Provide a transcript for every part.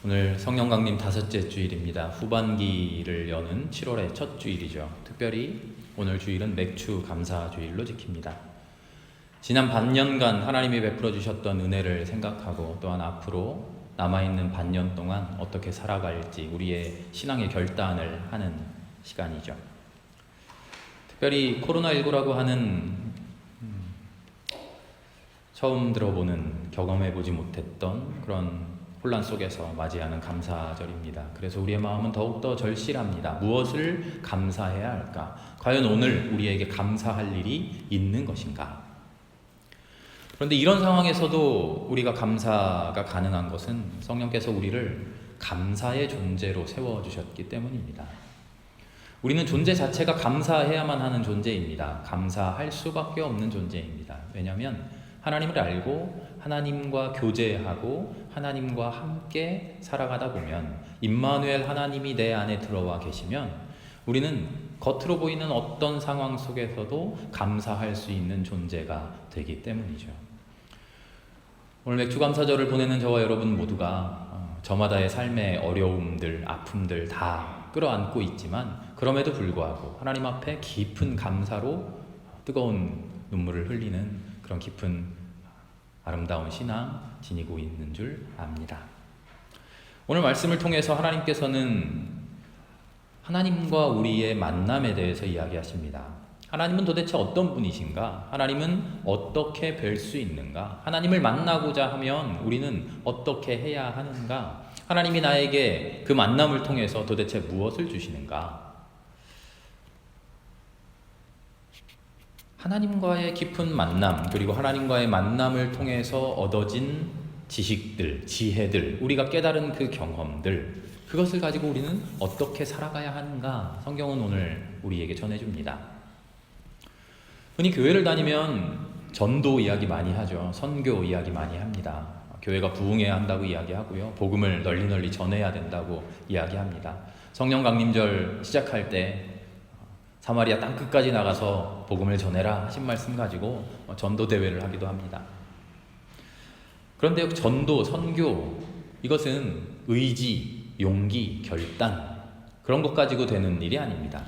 오늘 성령 강림 5째 주일입니다. 후반기를 여는 7월의 첫 주일이죠. 특별히 오늘 주일은 맥주 감사 주일로 지킵니다. 지난 반년간 하나님이 베풀어 주셨던 은혜를 생각하고 또한 앞으로 남아있는 반년 동안 어떻게 살아갈지 우리의 신앙의 결단을 하는 시간이죠. 특별히 코로나19라고 하는 처음 들어보는, 경험해보지 못했던 그런 혼란 속에서 맞이하는 감사절입니다. 그래서 우리의 마음은 더욱더 절실합니다. 무엇을 감사해야 할까? 과연 오늘 우리에게 감사할 일이 있는 것인가? 그런데 이런 상황에서도 우리가 감사가 가능한 것은 성령께서 우리를 감사의 존재로 세워주셨기 때문입니다. 우리는 존재 자체가 감사해야만 하는 존재입니다. 감사할 수밖에 없는 존재입니다. 왜냐하면 하나님을 알고 하나님과 교제하고 하나님과 함께 살아가다 보면 임마누엘 하나님이 내 안에 들어와 계시면 우리는 겉으로 보이는 어떤 상황 속에서도 감사할 수 있는 존재가 되기 때문이죠. 오늘 맥주감사절을 보내는 저와 여러분 모두가 저마다의 삶의 어려움들, 아픔들 다 끌어안고 있지만 그럼에도 불구하고 하나님 앞에 깊은 감사로 뜨거운 눈물을 흘리는 그런 깊은 아름다운 신앙 지니고 있는 줄 압니다. 오늘 말씀을 통해서 하나님께서는 하나님과 우리의 만남에 대해서 이야기하십니다. 하나님은 도대체 어떤 분이신가? 하나님은 어떻게 뵐 수 있는가? 하나님을 만나고자 하면 우리는 어떻게 해야 하는가? 하나님이 나에게 그 만남을 통해서 도대체 무엇을 주시는가? 하나님과의 깊은 만남, 그리고 하나님과의 만남을 통해서 얻어진 지식들, 지혜들, 우리가 깨달은 그 경험들, 그것을 가지고 우리는 어떻게 살아가야 하는가? 성경은 오늘 우리에게 전해줍니다. 흔히 교회를 다니면 전도 이야기 많이 하죠. 선교 이야기 많이 합니다. 교회가 부흥해야 한다고 이야기하고요. 복음을 널리 전해야 된다고 이야기합니다. 성령 강림절 시작할 때 사마리아 땅끝까지 나가서 복음을 전해라 하신 말씀 가지고 전도대회를 하기도 합니다. 그런데 전도, 선교, 이것은 의지, 용기, 결단, 그런 것 가지고 되는 일이 아닙니다.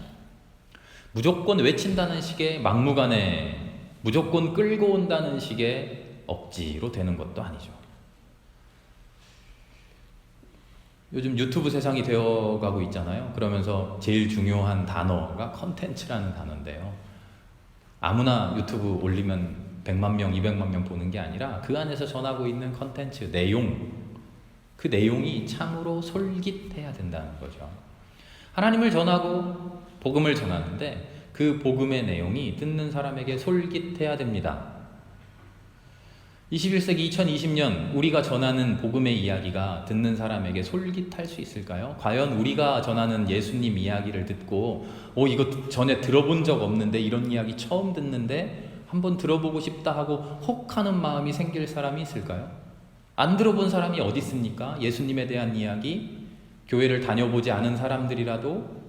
무조건 외친다는 식의 막무가내, 무조건 끌고 온다는 식의 억지로 되는 것도 아니죠. 요즘 유튜브 세상이 되어가고 있잖아요. 그러면서 제일 중요한 단어가 컨텐츠라는 단어인데요. 아무나 유튜브 올리면 100만 명, 200만 명 보는 게 아니라 그 안에서 전하고 있는 컨텐츠, 내용, 그 내용이 참으로 솔깃해야 된다는 거죠. 하나님을 전하고 복음을 전하는데 그 복음의 내용이 듣는 사람에게 솔깃해야 됩니다. 21세기 2020년 우리가 전하는 복음의 이야기가 듣는 사람에게 솔깃할 수 있을까요? 과연 우리가 전하는 예수님 이야기를 듣고 이거 전에 들어본 적 없는데 이런 이야기 처음 듣는데 한번 들어보고 싶다 하고 혹하는 마음이 생길 사람이 있을까요? 안 들어본 사람이 어디 있습니까? 예수님에 대한 이야기, 교회를 다녀보지 않은 사람들이라도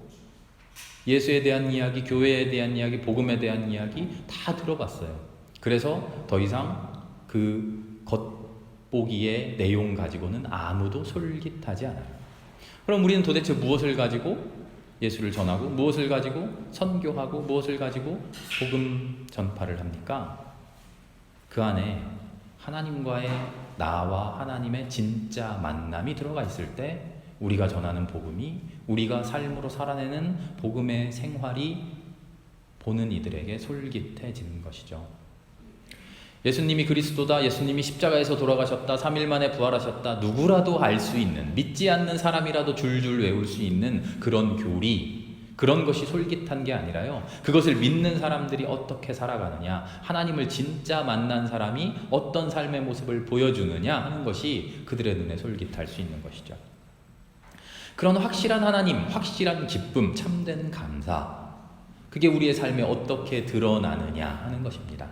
예수에 대한 이야기, 교회에 대한 이야기, 복음에 대한 이야기 다 들어봤어요. 그래서 더 이상 그 겉보기의 내용 가지고는 아무도 솔깃하지 않아요. 그럼 우리는 도대체 무엇을 가지고 예수를 전하고, 무엇을 가지고 선교하고, 무엇을 가지고 복음 전파를 합니까? 그 안에 하나님과의, 나와 하나님의 진짜 만남이 들어가 있을 때 우리가 전하는 복음이, 우리가 삶으로 살아내는 복음의 생활이 보는 이들에게 솔깃해지는 것이죠. 예수님이 그리스도다, 예수님이 십자가에서 돌아가셨다, 3일 만에 부활하셨다, 누구라도 알 수 있는, 믿지 않는 사람이라도 줄줄 외울 수 있는 그런 교리, 그런 것이 솔깃한 게 아니라요, 그것을 믿는 사람들이 어떻게 살아가느냐, 하나님을 진짜 만난 사람이 어떤 삶의 모습을 보여주느냐 하는 것이 그들의 눈에 솔깃할 수 있는 것이죠. 그런 확실한 하나님, 확실한 기쁨, 참된 감사, 그게 우리의 삶에 어떻게 드러나느냐 하는 것입니다.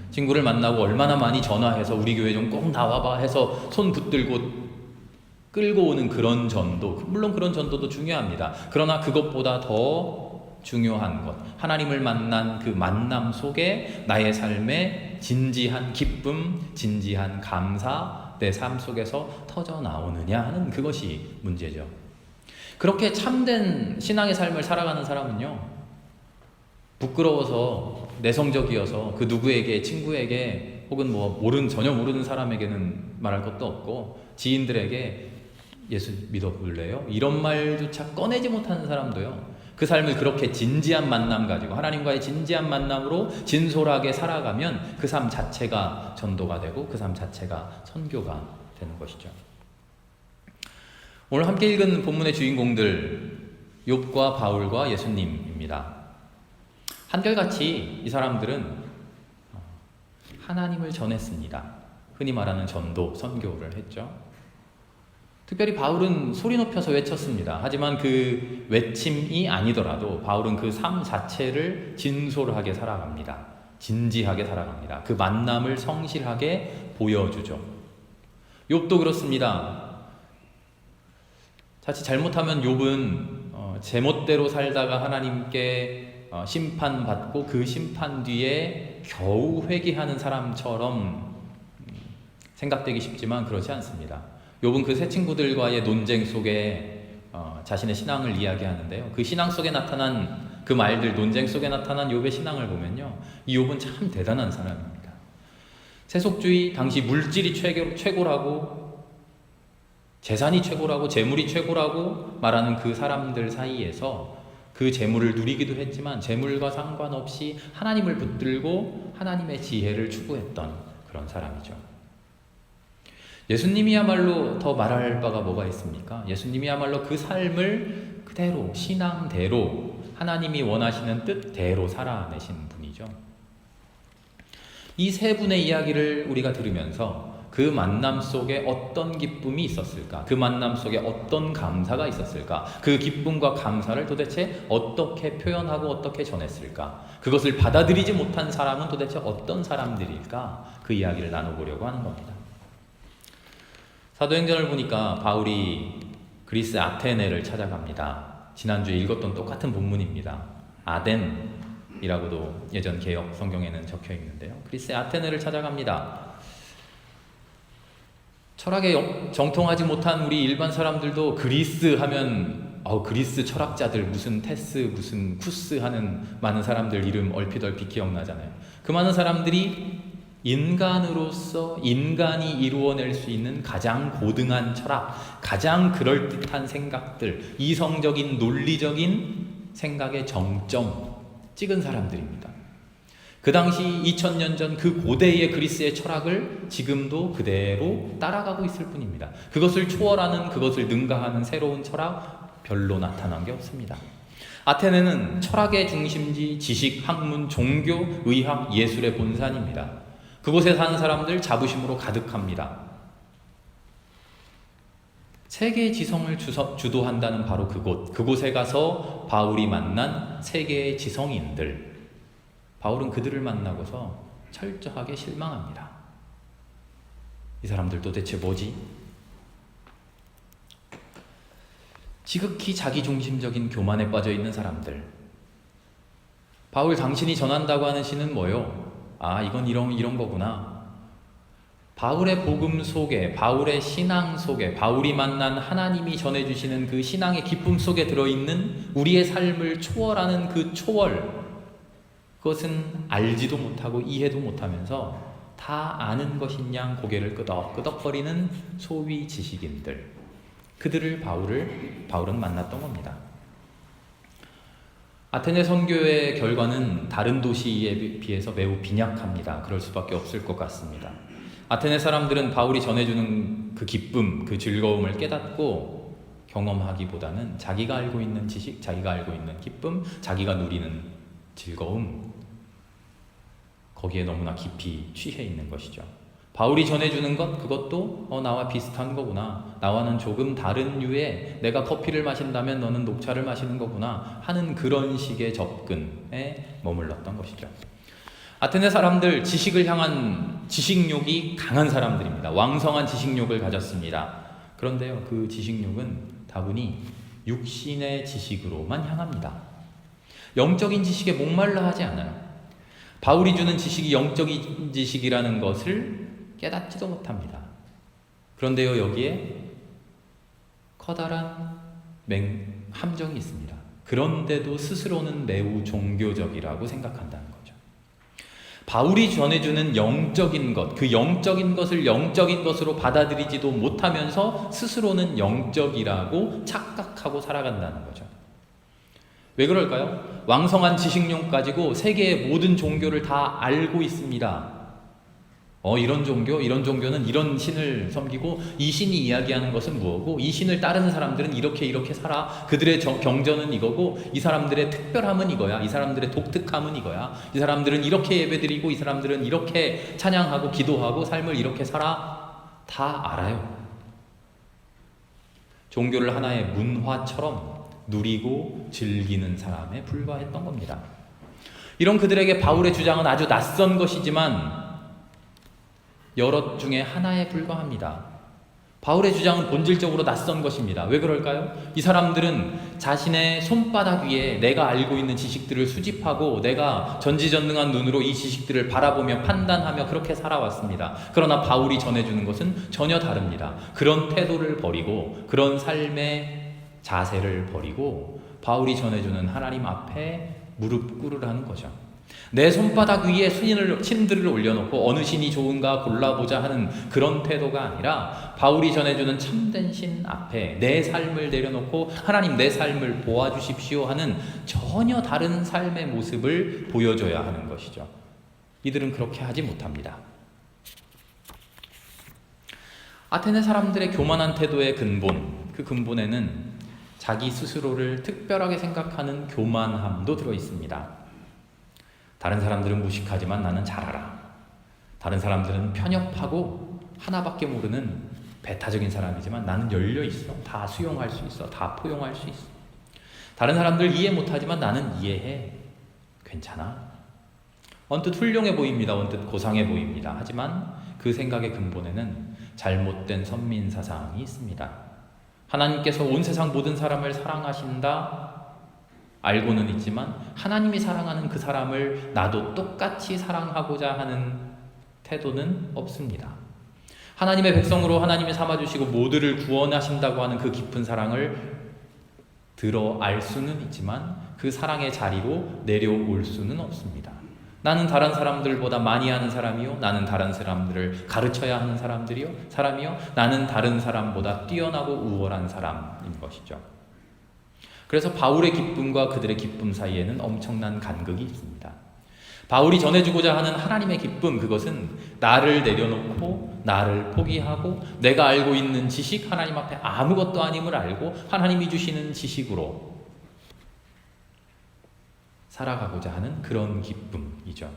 친구를 만나고 얼마나 많이 전화해서 우리 교회 좀 꼭 나와봐 해서 손 붙들고 끌고 오는 그런 전도, 물론 그런 전도도 중요합니다. 그러나 그것보다 더 중요한 것, 하나님을 만난 그 만남 속에 나의 삶에 진지한 기쁨, 진지한 감사, 내 삶 속에서 터져 나오느냐 하는 그것이 문제죠. 그렇게 참된 신앙의 삶을 살아가는 사람은요, 부끄러워서 내성적이어서 그 누구에게, 친구에게 혹은 전혀 모르는 사람에게는 말할 것도 없고, 지인들에게 예수 믿어볼래요? 이런 말조차 꺼내지 못하는 사람도요, 그 삶을 그렇게 진지한 만남 가지고 하나님과의 진지한 만남으로 진솔하게 살아가면 그 삶 자체가 전도가 되고 그 삶 자체가 선교가 되는 것이죠. 오늘 함께 읽은 본문의 주인공들, 욥과 바울과 예수님입니다. 한결같이 이 사람들은 하나님을 전했습니다. 흔히 말하는 전도, 선교를 했죠. 특별히 바울은 소리 높여서 외쳤습니다. 하지만 그 외침이 아니더라도 바울은 그 삶 자체를 진솔하게 살아갑니다. 진지하게 살아갑니다. 그 만남을 성실하게 보여주죠. 욥도 그렇습니다. 자칫 잘못하면 욥은 제멋대로 살다가 하나님께 심판받고 그 심판 뒤에 겨우 회개하는 사람처럼 생각되기 쉽지만 그렇지 않습니다. 욥은 그 세 친구들과의 논쟁 속에 자신의 신앙을 이야기하는데요. 그 신앙 속에 나타난 그 말들, 논쟁 속에 나타난 욥의 신앙을 보면요, 이 욥은 참 대단한 사람입니다. 세속주의, 당시 물질이 최고라고, 재산이 최고라고, 재물이 최고라고 말하는 그 사람들 사이에서 그 재물을 누리기도 했지만 재물과 상관없이 하나님을 붙들고 하나님의 지혜를 추구했던 그런 사람이죠. 예수님이야말로 더 말할 바가 뭐가 있습니까? 예수님이야말로 그 삶을 그대로, 신앙대로, 하나님이 원하시는 뜻대로 살아내신 분이죠. 이 세 분의 이야기를 우리가 들으면서 그 만남 속에 어떤 기쁨이 있었을까? 그 만남 속에 어떤 감사가 있었을까? 그 기쁨과 감사를 도대체 어떻게 표현하고 어떻게 전했을까? 그것을 받아들이지 못한 사람은 도대체 어떤 사람들일까? 그 이야기를 나눠보려고 하는 겁니다. 사도행전을 보니까 바울이 그리스 아테네를 찾아갑니다. 지난주에 읽었던 똑같은 본문입니다. 아덴이라고도 예전 개역 성경에는 적혀 있는데요. 그리스의 아테네를 찾아갑니다. 철학에 정통하지 못한 우리 일반 사람들도 그리스 하면 그리스 철학자들 무슨 테스 무슨 쿠스 하는 많은 사람들 이름 얼핏 기억나잖아요. 그 많은 사람들이 인간으로서 인간이 이루어낼 수 있는 가장 고등한 철학, 가장 그럴듯한 생각들, 이성적인 논리적인 생각의 정점 찍은 사람들입니다. 그 당시 2000년 전 그 고대의 그리스의 철학을 지금도 그대로 따라가고 있을 뿐입니다. 그것을 초월하는, 그것을 능가하는 새로운 철학 별로 나타난 게 없습니다. 아테네는 철학의 중심지, 지식, 학문, 종교, 의학, 예술의 본산입니다. 그곳에 사는 사람들 자부심으로 가득합니다. 세계의 지성을 주도한다는 바로 그곳에 가서 바울이 만난 세계의 지성인들, 바울은 그들을 만나고서 철저하게 실망합니다. 이 사람들 도대체 뭐지? 지극히 자기중심적인 교만에 빠져있는 사람들. 바울, 당신이 전한다고 하는 시는 뭐요? 이건 이런 거구나. 바울의 복음 속에, 바울의 신앙 속에, 바울이 만난 하나님이 전해주시는 그 신앙의 기쁨 속에 들어있는 우리의 삶을 초월하는 그 초월, 그것은 알지도 못하고 이해도 못하면서 다 아는 것인 양 고개를 끄덕끄덕거리는 소위 지식인들, 그들을 바울은 만났던 겁니다. 아테네 선교의 결과는 다른 도시에 비해서 매우 빈약합니다. 그럴 수밖에 없을 것 같습니다. 아테네 사람들은 바울이 전해주는 그 기쁨, 그 즐거움을 깨닫고 경험하기보다는 자기가 알고 있는 지식, 자기가 알고 있는 기쁨, 자기가 누리는 즐거움, 거기에 너무나 깊이 취해 있는 것이죠. 바울이 전해주는 것, 그것도 나와 비슷한 거구나. 나와는 조금 다른 류의, 내가 커피를 마신다면 너는 녹차를 마시는 거구나 하는 그런 식의 접근에 머물렀던 것이죠. 아테네 사람들, 지식을 향한 지식욕이 강한 사람들입니다. 왕성한 지식욕을 가졌습니다. 그런데요, 그 지식욕은 다분히 육신의 지식으로만 향합니다. 영적인 지식에 목말라 하지 않아요. 바울이 주는 지식이 영적인 지식이라는 것을 깨닫지도 못합니다. 그런데요, 여기에 커다란 함정이 있습니다. 그런데도 스스로는 매우 종교적이라고 생각한다는 거죠. 바울이 전해주는 영적인 것, 그 영적인 것을 영적인 것으로 받아들이지도 못하면서 스스로는 영적이라고 착각하고 살아간다는 거죠. 왜 그럴까요? 왕성한 지식력 가지고 세계의 모든 종교를 다 알고 있습니다. 이런 종교는 이런 신을 섬기고 이 신이 이야기하는 것은 뭐고 이 신을 따르는 사람들은 이렇게 살아. 그들의 경전은 이거고 이 사람들의 특별함은 이거야. 이 사람들의 독특함은 이거야. 이 사람들은 이렇게 예배드리고 이 사람들은 이렇게 찬양하고 기도하고 삶을 이렇게 살아. 다 알아요. 종교를 하나의 문화처럼 누리고 즐기는 사람에 불과했던 겁니다. 이런 그들에게 바울의 주장은 아주 낯선 것이지만 여럿 중에 하나에 불과합니다. 바울의 주장은 본질적으로 낯선 것입니다. 왜 그럴까요? 이 사람들은 자신의 손바닥 위에 내가 알고 있는 지식들을 수집하고 내가 전지전능한 눈으로 이 지식들을 바라보며 판단하며 그렇게 살아왔습니다. 그러나 바울이 전해주는 것은 전혀 다릅니다. 그런 태도를 버리고 그런 삶의 자세를 버리고 바울이 전해주는 하나님 앞에 무릎 꿇으라는 거죠. 내 손바닥 위에 신들을 올려놓고 어느 신이 좋은가 골라보자 하는 그런 태도가 아니라 바울이 전해주는 참된 신 앞에 내 삶을 내려놓고 하나님 내 삶을 보아주십시오 하는 전혀 다른 삶의 모습을 보여줘야 하는 것이죠. 이들은 그렇게 하지 못합니다. 아테네 사람들의 교만한 태도의 근본, 그 근본에는 자기 스스로를 특별하게 생각하는 교만함도 들어있습니다. 다른 사람들은 무식하지만 나는 잘 알아. 다른 사람들은 편협하고 하나밖에 모르는 배타적인 사람이지만 나는 열려있어. 다 수용할 수 있어. 다 포용할 수 있어. 다른 사람들 이해 못하지만 나는 이해해. 괜찮아. 언뜻 훌륭해 보입니다. 언뜻 고상해 보입니다. 하지만 그 생각의 근본에는 잘못된 선민사상이 있습니다. 하나님께서 온 세상 모든 사람을 사랑하신다 알고는 있지만 하나님이 사랑하는 그 사람을 나도 똑같이 사랑하고자 하는 태도는 없습니다. 하나님의 백성으로 하나님이 삼아주시고 모두를 구원하신다고 하는 그 깊은 사랑을 들어 알 수는 있지만 그 사랑의 자리로 내려올 수는 없습니다. 나는 다른 사람들보다 많이 아는 사람이요. 나는 다른 사람들을 가르쳐야 하는 사람이요. 나는 다른 사람보다 뛰어나고 우월한 사람인 것이죠. 그래서 바울의 기쁨과 그들의 기쁨 사이에는 엄청난 간극이 있습니다. 바울이 전해주고자 하는 하나님의 기쁨, 그것은 나를 내려놓고 나를 포기하고 내가 알고 있는 지식, 하나님 앞에 아무것도 아님을 알고 하나님이 주시는 지식으로 살아가고자 하는 그런 기쁨이죠.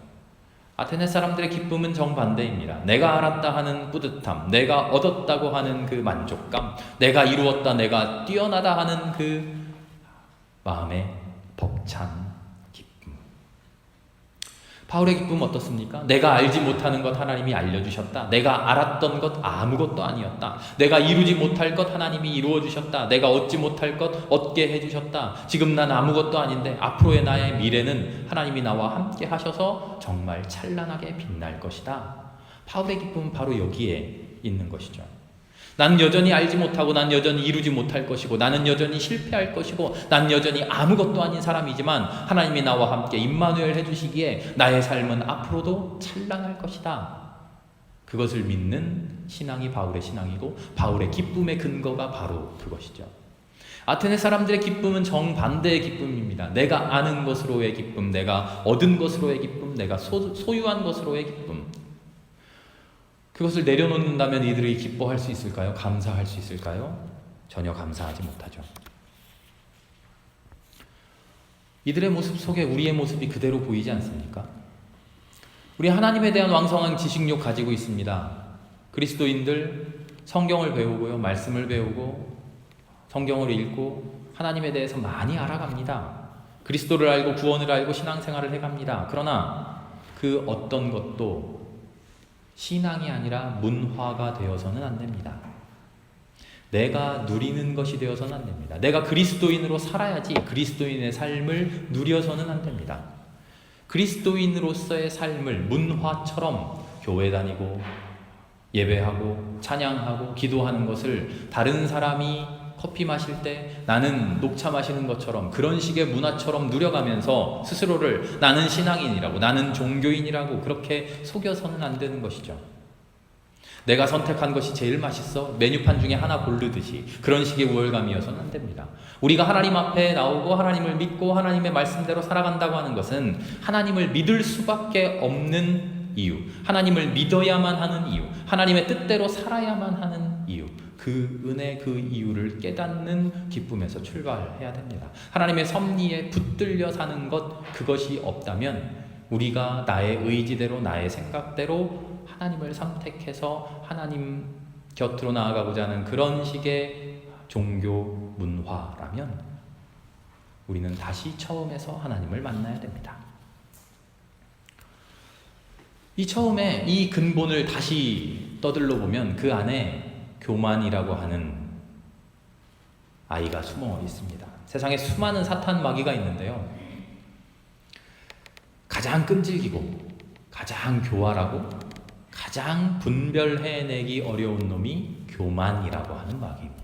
아테네 사람들의 기쁨은 정반대입니다. 내가 알았다 하는 뿌듯함, 내가 얻었다고 하는 그 만족감, 내가 이루었다, 내가 뛰어나다 하는 그 마음의 벅찬 기쁨. 바울의 기쁨은 어떻습니까? 내가 알지 못하는 것 하나님이 알려주셨다. 내가 알았던 것 아무것도 아니었다. 내가 이루지 못할 것 하나님이 이루어주셨다. 내가 얻지 못할 것 얻게 해주셨다. 지금 난 아무것도 아닌데 앞으로의 나의 미래는 하나님이 나와 함께 하셔서 정말 찬란하게 빛날 것이다. 바울의 기쁨은 바로 여기에 있는 것이죠. 난 여전히 알지 못하고 난 여전히 이루지 못할 것이고 나는 여전히 실패할 것이고 난 여전히 아무것도 아닌 사람이지만 하나님이 나와 함께 임마누엘 해주시기에 나의 삶은 앞으로도 찬란할 것이다. 그것을 믿는 신앙이 바울의 신앙이고 바울의 기쁨의 근거가 바로 그것이죠. 아테네 사람들의 기쁨은 정반대의 기쁨입니다. 내가 아는 것으로의 기쁨, 내가 얻은 것으로의 기쁨, 내가 소유한 것으로의 기쁨. 그것을 내려놓는다면 이들이 기뻐할 수 있을까요? 감사할 수 있을까요? 전혀 감사하지 못하죠. 이들의 모습 속에 우리의 모습이 그대로 보이지 않습니까? 우리 하나님에 대한 왕성한 지식력 가지고 있습니다. 그리스도인들 성경을 배우고요, 말씀을 배우고 성경을 읽고 하나님에 대해서 많이 알아갑니다. 그리스도를 알고 구원을 알고 신앙생활을 해갑니다. 그러나 그 어떤 것도 신앙이 아니라 문화가 되어서는 안 됩니다. 내가 누리는 것이 되어서는 안 됩니다. 내가 그리스도인으로 살아야지 그리스도인의 삶을 누려서는 안 됩니다. 그리스도인으로서의 삶을 문화처럼 교회 다니고 예배하고 찬양하고 기도하는 것을 다른 사람이 커피 마실 때 나는 녹차 마시는 것처럼 그런 식의 문화처럼 누려가면서 스스로를 나는 신앙인이라고, 나는 종교인이라고 그렇게 속여서는 안 되는 것이죠. 내가 선택한 것이 제일 맛있어 메뉴판 중에 하나 고르듯이 그런 식의 우월감이어서는 안 됩니다. 우리가 하나님 앞에 나오고 하나님을 믿고 하나님의 말씀대로 살아간다고 하는 것은 하나님을 믿을 수밖에 없는 이유, 하나님을 믿어야만 하는 이유, 하나님의 뜻대로 살아야만 하는 이유, 그 은혜, 그 이유를 깨닫는 기쁨에서 출발해야 됩니다. 하나님의 섭리에 붙들려 사는 것, 그것이 없다면 우리가 나의 의지대로 나의 생각대로 하나님을 선택해서 하나님 곁으로 나아가고자 하는 그런 식의 종교 문화라면 우리는 다시 처음에서 하나님을 만나야 됩니다. 이 처음에 이 근본을 다시 떠들러 보면 그 안에 교만이라고 하는 아이가 숨어 있습니다. 세상에 수많은 사탄 마귀가 있는데요, 가장 끈질기고 가장 교활하고 가장 분별해내기 어려운 놈이 교만이라고 하는 마귀입니다.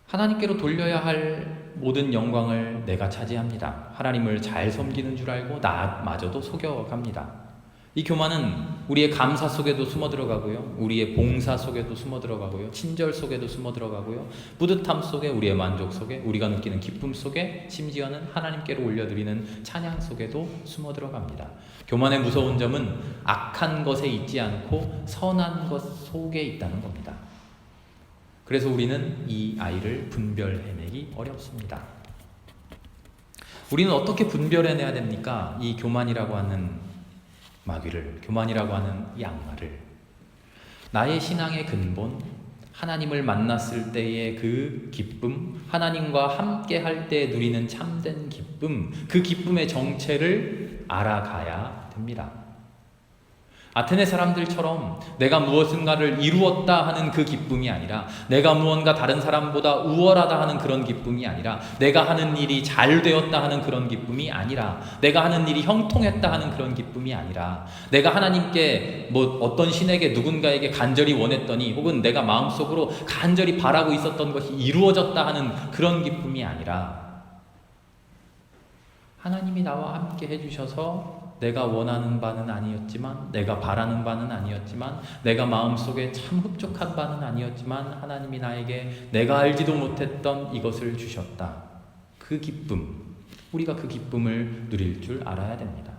하나님께로 돌려야 할 모든 영광을 내가 차지합니다. 하나님을 잘 섬기는 줄 알고 나마저도 속여갑니다. 이 교만은 우리의 감사 속에도 숨어 들어가고요, 우리의 봉사 속에도 숨어 들어가고요, 친절 속에도 숨어 들어가고요, 뿌듯함 속에, 우리의 만족 속에, 우리가 느끼는 기쁨 속에, 심지어는 하나님께로 올려드리는 찬양 속에도 숨어 들어갑니다. 교만의 무서운 점은 악한 것에 있지 않고 선한 것 속에 있다는 겁니다. 그래서 우리는 이 아이를 분별해내기 어렵습니다. 우리는 어떻게 분별해내야 됩니까? 이 교만이라고 하는 마귀를, 교만이라고 하는 양말을. 나의 신앙의 근본, 하나님을 만났을 때의 그 기쁨, 하나님과 함께 할 때 누리는 참된 기쁨, 그 기쁨의 정체를 알아가야 됩니다. 아테네 사람들처럼 내가 무엇인가를 이루었다 하는 그 기쁨이 아니라, 내가 무언가 다른 사람보다 우월하다 하는 그런 기쁨이 아니라, 내가 하는 일이 잘 되었다 하는 그런 기쁨이 아니라, 내가 하는 일이 형통했다 하는 그런 기쁨이 아니라, 내가 하나님께 어떤 신에게 누군가에게 간절히 원했더니 혹은 내가 마음속으로 간절히 바라고 있었던 것이 이루어졌다 하는 그런 기쁨이 아니라, 하나님이 나와 함께 해주셔서 내가 원하는 바는 아니었지만, 내가 바라는 바는 아니었지만, 내가 마음속에 참 흡족한 바는 아니었지만 하나님이 나에게 내가 알지도 못했던 이것을 주셨다. 그 기쁨, 우리가 그 기쁨을 누릴 줄 알아야 됩니다.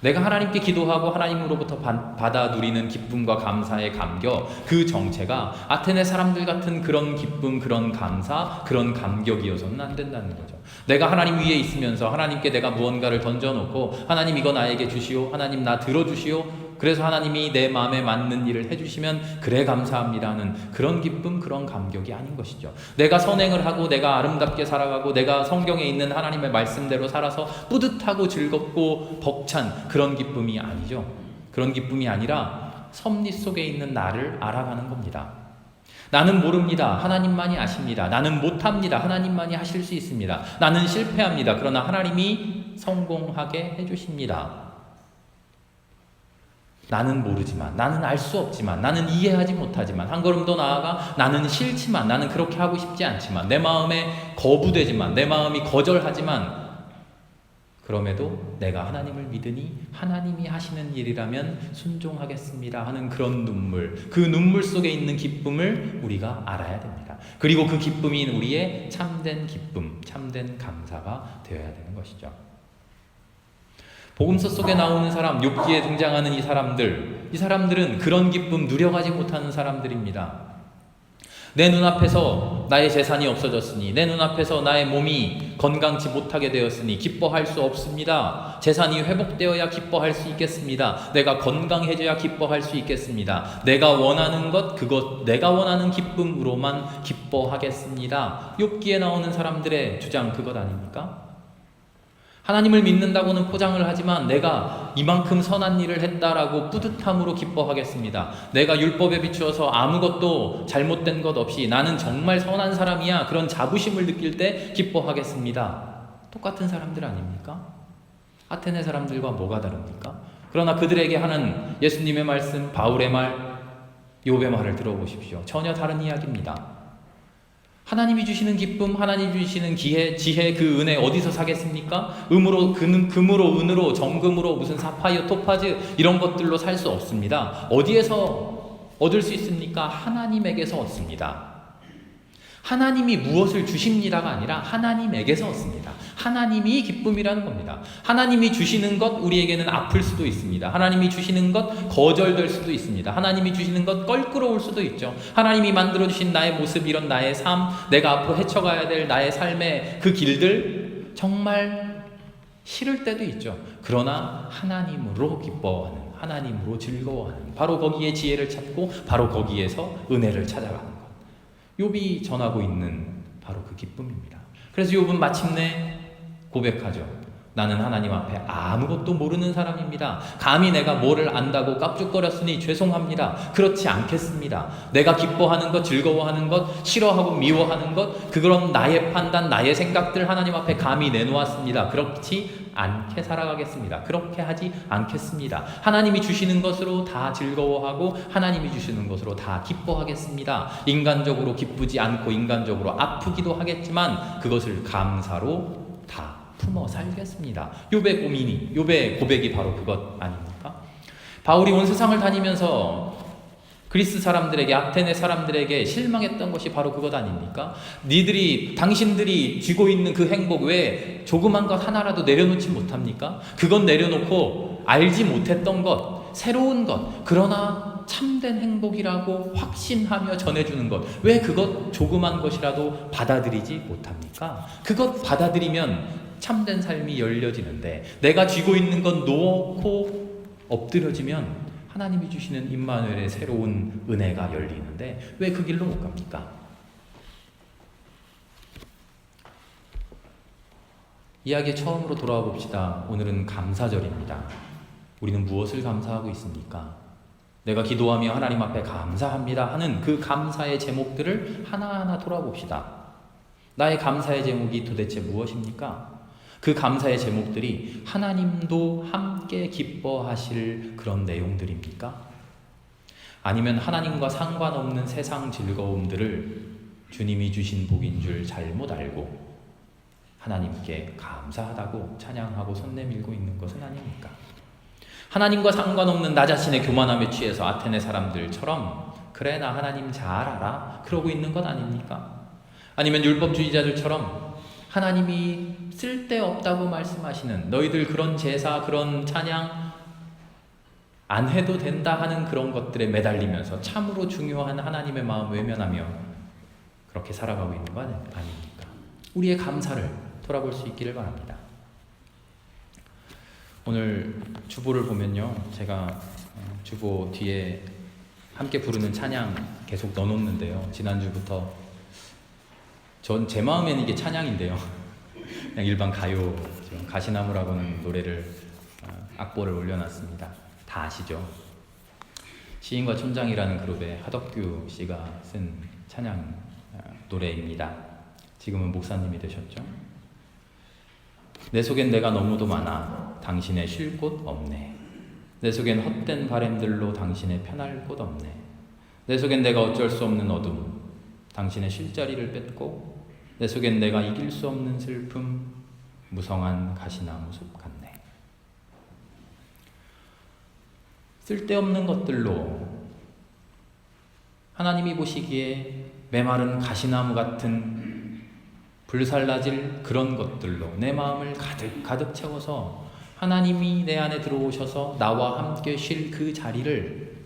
내가 하나님께 기도하고 하나님으로부터 받아 누리는 기쁨과 감사의 감격, 그 정체가 아테네 사람들 같은 그런 기쁨, 그런 감사, 그런 감격이어서는 안 된다는 거죠. 내가 하나님 위에 있으면서 하나님께 내가 무언가를 던져놓고 하나님 이거 나에게 주시오, 하나님 나 들어주시오, 그래서 하나님이 내 마음에 맞는 일을 해주시면 그래 감사합니다 하는 그런 기쁨, 그런 감격이 아닌 것이죠. 내가 선행을 하고 내가 아름답게 살아가고 내가 성경에 있는 하나님의 말씀대로 살아서 뿌듯하고 즐겁고 벅찬 그런 기쁨이 아니죠. 그런 기쁨이 아니라 섭리 속에 있는 나를 알아가는 겁니다. 나는 모릅니다. 하나님만이 아십니다. 나는 못합니다. 하나님만이 하실 수 있습니다. 나는 실패합니다. 그러나 하나님이 성공하게 해주십니다. 나는 모르지만, 나는 알 수 없지만, 나는 이해하지 못하지만, 한 걸음 더 나아가 나는 싫지만, 나는 그렇게 하고 싶지 않지만, 내 마음에 거부되지만, 내 마음이 거절하지만, 그럼에도 내가 하나님을 믿으니 하나님이 하시는 일이라면 순종하겠습니다 하는 그런 눈물, 그 눈물 속에 있는 기쁨을 우리가 알아야 됩니다. 그리고 그 기쁨이 우리의 참된 기쁨, 참된 감사가 되어야 되는 것이죠. 복음서 속에 나오는 사람, 욥기에 등장하는 이 사람들은 그런 기쁨 누려가지 못하는 사람들입니다. 내 눈앞에서 나의 재산이 없어졌으니, 내 눈앞에서 나의 몸이 건강치 못하게 되었으니 기뻐할 수 없습니다. 재산이 회복되어야 기뻐할 수 있겠습니다. 내가 건강해져야 기뻐할 수 있겠습니다. 내가 원하는 것, 그것 내가 원하는 기쁨으로만 기뻐하겠습니다. 욥기에 나오는 사람들의 주장, 그것 아닙니까? 하나님을 믿는다고는 포장을 하지만 내가 이만큼 선한 일을 했다라고 뿌듯함으로 기뻐하겠습니다. 내가 율법에 비추어서 아무것도 잘못된 것 없이 나는 정말 선한 사람이야, 그런 자부심을 느낄 때 기뻐하겠습니다. 똑같은 사람들 아닙니까? 아테네 사람들과 뭐가 다릅니까? 그러나 그들에게 하는 예수님의 말씀, 바울의 말, 욥의 말을 들어보십시오. 전혀 다른 이야기입니다. 하나님이 주시는 기쁨, 하나님이 주시는 기회, 지혜, 그 은혜 어디서 사겠습니까? 금으로, 은으로, 정금으로, 무슨 사파이어, 토파즈 이런 것들로 살 수 없습니다. 어디에서 얻을 수 있습니까? 하나님에게서 얻습니다. 하나님이 무엇을 주십니다가 아니라 하나님에게서 얻습니다. 하나님이 기쁨이라는 겁니다. 하나님이 주시는 것 우리에게는 아플 수도 있습니다. 하나님이 주시는 것 거절될 수도 있습니다. 하나님이 주시는 것 껄끄러울 수도 있죠. 하나님이 만들어주신 나의 모습, 이런 나의 삶, 내가 앞으로 헤쳐가야 될 나의 삶의 그 길들 정말 싫을 때도 있죠. 그러나 하나님으로 기뻐하는, 하나님으로 즐거워하는, 바로 거기에 지혜를 찾고 바로 거기에서 은혜를 찾아가는 것, 욥이 전하고 있는 바로 그 기쁨입니다. 그래서 욥은 마침내 고백하죠. 나는 하나님 앞에 아무것도 모르는 사람입니다. 감히 내가 뭐를 안다고 깝죽거렸으니 죄송합니다. 그렇지 않겠습니다. 내가 기뻐하는 것, 즐거워하는 것, 싫어하고 미워하는 것, 그런 나의 판단, 나의 생각들 하나님 앞에 감히 내놓았습니다. 그렇지 않게 살아가겠습니다. 그렇게 하지 않겠습니다. 하나님이 주시는 것으로 다 즐거워하고 하나님이 주시는 것으로 다 기뻐하겠습니다. 인간적으로 기쁘지 않고 인간적으로 아프기도 하겠지만 그것을 감사로 다 품어 살겠습니다. 욥의 고백이 바로 그것 아닙니까? 바울이 온 세상을 다니면서 그리스 사람들에게, 아테네 사람들에게 실망했던 것이 바로 그것 아닙니까? 당신들이 쥐고 있는 그 행복, 왜 조그만 것 하나라도 내려놓지 못합니까? 그건 내려놓고 알지 못했던 것, 새로운 것, 그러나 참된 행복이라고 확신하며 전해주는 것, 왜 그것 조그만 것이라도 받아들이지 못합니까? 그것 받아들이면 참된 삶이 열려지는데, 내가 쥐고 있는 건 놓고 엎드려지면 하나님이 주시는 임마누엘의 새로운 은혜가 열리는데 왜 그 길로 못 갑니까? 이야기에 처음으로 돌아와 봅시다. 오늘은 감사절입니다. 우리는 무엇을 감사하고 있습니까? 내가 기도하며 하나님 앞에 감사합니다 하는 그 감사의 제목들을 하나하나 돌아봅시다. 나의 감사의 제목이 도대체 무엇입니까? 그 감사의 제목들이 하나님도 함께 기뻐하실 그런 내용들입니까? 아니면 하나님과 상관없는 세상 즐거움들을 주님이 주신 복인 줄 잘못 알고 하나님께 감사하다고 찬양하고 손 내밀고 있는 것은 아닙니까? 하나님과 상관없는 나 자신의 교만함에 취해서 아테네 사람들처럼 그래 나 하나님 잘 알아 그러고 있는 것 아닙니까? 아니면 율법주의자들처럼 하나님이 쓸데없다고 말씀하시는, 너희들 그런 제사, 그런 찬양 안 해도 된다 하는 그런 것들에 매달리면서 참으로 중요한 하나님의 마음 외면하며 그렇게 살아가고 있는 거 아닙니까? 우리의 감사를 돌아볼 수 있기를 바랍니다. 오늘 주보를 보면요, 제가 주보 뒤에 함께 부르는 찬양 계속 넣어놓는데요, 지난주부터 제 마음에는 이게 찬양인데요, 그냥 일반 가요, 지금 가시나무라고는 노래를 악보를 올려놨습니다. 다 아시죠? 시인과 촌장이라는 그룹의 하덕규 씨가 쓴 찬양 노래입니다. 지금은 목사님이 되셨죠? 내 속엔 내가 너무도 많아 당신의 쉴 곳 없네. 내 속엔 헛된 바램들로 당신의 편할 곳 없네. 내 속엔 내가 어쩔 수 없는 어둠, 당신의 쉴 자리를 뺏고, 내 속엔 내가 이길 수 없는 슬픔, 무성한 가시나무 숲 같네. 쓸데없는 것들로 하나님이 보시기에 메마른 가시나무 같은 불살라질 그런 것들로 내 마음을 가득 채워서 하나님이 내 안에 들어오셔서 나와 함께 쉴 그 자리를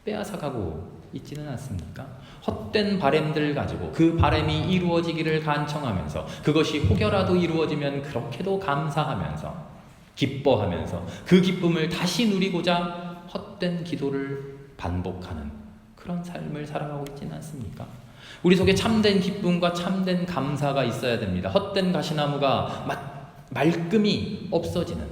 빼앗아가고 있지는 않습니까? 헛된 바램들 가지고 그 바램이 이루어지기를 간청하면서, 그것이 혹여라도 이루어지면 그렇게도 감사하면서 기뻐하면서 그 기쁨을 다시 누리고자 헛된 기도를 반복하는 그런 삶을 살아가고 있지는 않습니까? 우리 속에 참된 기쁨과 참된 감사가 있어야 됩니다. 헛된 가시나무가 말끔히 없어지는,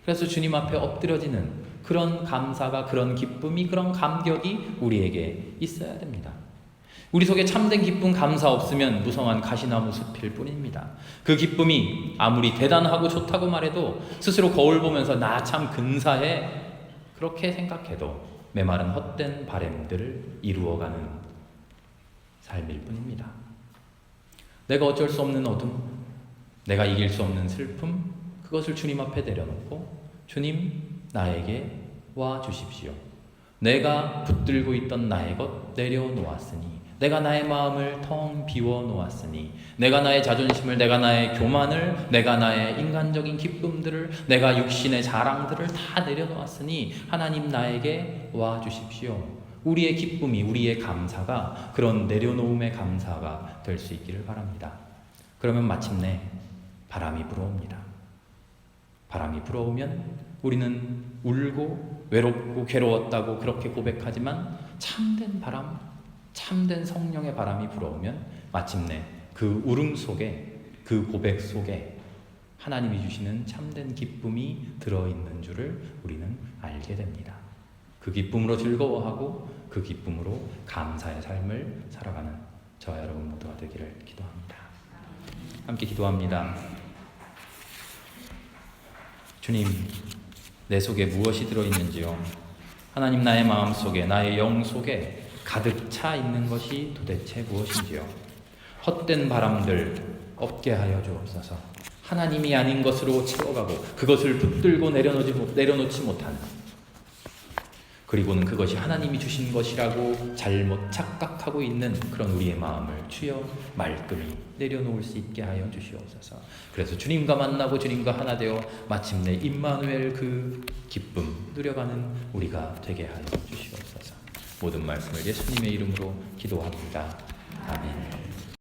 그래서 주님 앞에 엎드려지는 그런 감사가, 그런 기쁨이, 그런 감격이 우리에게 있어야 됩니다. 우리 속에 참된 기쁨, 감사 없으면 무성한 가시나무 숲일 뿐입니다. 그 기쁨이 아무리 대단하고 좋다고 말해도 스스로 거울 보면서 나 참 근사해 그렇게 생각해도 메마른 헛된 바램들을 이루어가는 삶일 뿐입니다. 내가 어쩔 수 없는 어둠, 내가 이길 수 없는 슬픔, 그것을 주님 앞에 내려놓고 주님 나에게 와 주십시오. 내가 붙들고 있던 나의 것 내려놓았으니, 내가 나의 마음을 텅 비워 놓았으니, 내가 나의 자존심을, 내가 나의 교만을, 내가 나의 인간적인 기쁨들을, 내가 육신의 자랑들을 다 내려놓았으니 하나님 나에게 와 주십시오. 우리의 기쁨이, 우리의 감사가 그런 내려놓음의 감사가 될 수 있기를 바랍니다. 그러면 마침내 바람이 불어옵니다. 바람이 불어오면 우리는 울고 외롭고 괴로웠다고 그렇게 고백하지만 참된 바람, 참된 성령의 바람이 불어오면 마침내 그 울음 속에, 그 고백 속에 하나님이 주시는 참된 기쁨이 들어있는 줄을 우리는 알게 됩니다. 그 기쁨으로 즐거워하고 그 기쁨으로 감사의 삶을 살아가는 저와 여러분 모두가 되기를 기도합니다. 함께 기도합니다. 주님, 내 속에 무엇이 들어있는지요? 하나님, 나의 마음 속에, 나의 영 속에 가득 차 있는 것이 도대체 무엇인지요? 헛된 바람들 없게 하여 주옵소서. 하나님이 아닌 것으로 채워가고 그것을 붙들고 내려놓지 못하는, 그리고는 그것이 하나님이 주신 것이라고 잘못 착각하고 있는 그런 우리의 마음을 주여 말끔히 내려놓을 수 있게 하여 주시옵소서. 그래서 주님과 만나고 주님과 하나 되어 마침내 임마누엘 그 기쁨 누려가는 우리가 되게 하여 주시옵소서. 모든 말씀을 예수님의 이름으로 기도합니다. 아멘.